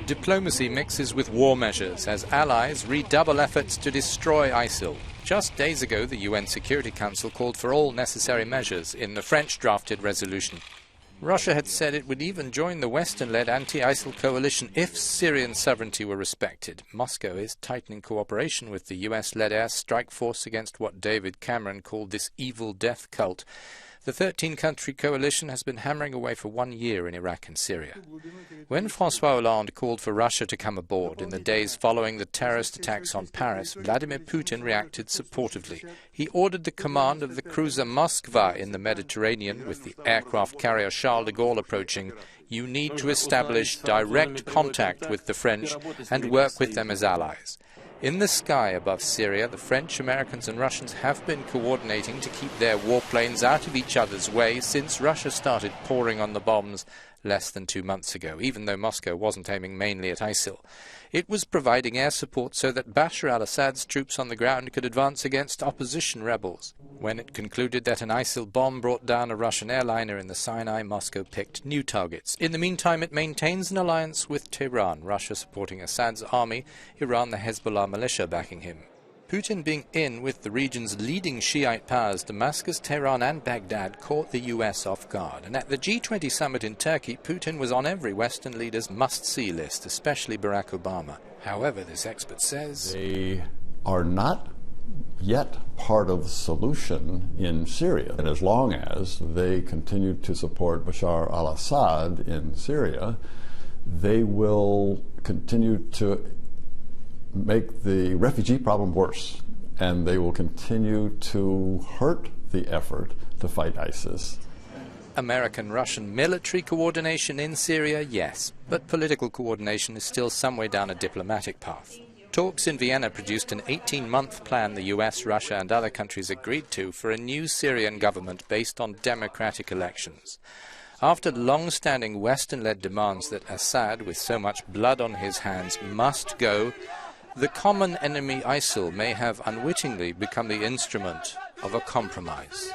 Diplomacy mixes with war measures as allies redouble efforts to destroy ISIL. Just days ago, the UN Security Council called for all necessary measures in the French-drafted resolution. Russia had said it would even join the Western-led anti-ISIL coalition if Syrian sovereignty were respected. Moscow is tightening cooperation with the US-led air strike force against what David Cameron called this evil death cult. The 13-country coalition has been hammering away for 1 year in Iraq and Syria. When François Hollande called for Russia to come aboard in the days following the terrorist attacks on Paris, Vladimir Putin reacted supportively. He ordered the command of the cruiser Moskva in the Mediterranean, with the aircraft carrier Charles de Gaulle approaching. You need to establish direct contact with the French and work with them as allies. In the sky above Syria, the French, Americans and Russians have been coordinating to keep their warplanes out of each other's way since Russia started pouring on the bombs less than 2 months ago, even though Moscow wasn't aiming mainly at ISIL. It was providing air support so that Bashar al-Assad's troops on the ground could advance against opposition rebels. When it concluded that an ISIL bomb brought down a Russian airliner in the Sinai, Moscow picked new targets. In the meantime, it maintains an alliance with Tehran, Russia supporting Assad's army, Iran the Hezbollah militia backing him. Putin being in with the region's leading Shiite powers, Damascus, Tehran and Baghdad, caught the US off guard. And at the G20 summit in Turkey, Putin was on every Western leader's must-see list, especially Barack Obama. However, this expert says they are not yet part of the solution in Syria. And as long as they continue to support Bashar al-Assad in Syria, they will continue to make the refugee problem worse, and they will continue to hurt the effort to fight ISIS. American-Russian military coordination in Syria, yes, but political coordination is still some way down a diplomatic path. Talks in Vienna produced an 18-month plan the US, Russia and other countries agreed to for a new Syrian government based on democratic elections. After long-standing Western-led demands that Assad, with so much blood on his hands, must go, the common enemy ISIL may have unwittingly become the instrument of a compromise.